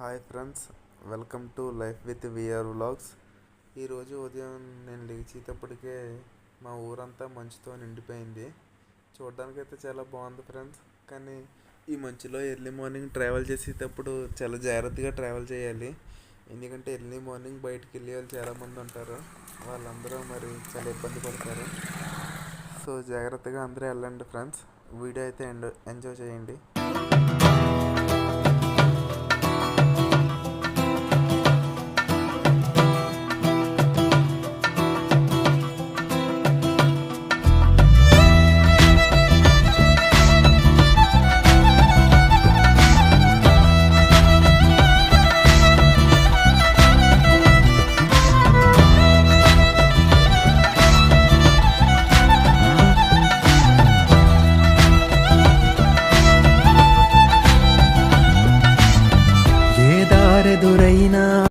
Hi friends, welcome to life with VR vlogs. ఈరోజు ఉదయం నేను లేచేటప్పటికే మా ఊరంతా మంచుతో నిండిపోయింది. చూడడానికైతే చాలా బాగుంది ఫ్రెండ్స్. కానీ ఈ మంచులో ఎర్లీ మార్నింగ్ ట్రావెల్ చేసేటప్పుడు చాలా జాగ్రత్తగా ట్రావెల్ చేయాలి. ఎందుకంటే ఎర్లీ మార్నింగ్ బయటికి వెళ్ళే వాళ్ళు చాలామంది ఉంటారు. వాళ్ళందరూ మరి చాలా ఇబ్బంది పడతారు. సో జాగ్రత్తగా అందరూ వెళ్ళండి ఫ్రెండ్స్. వీడియో అయితే ఎంజాయ్ చేయండి. ఎదురైనా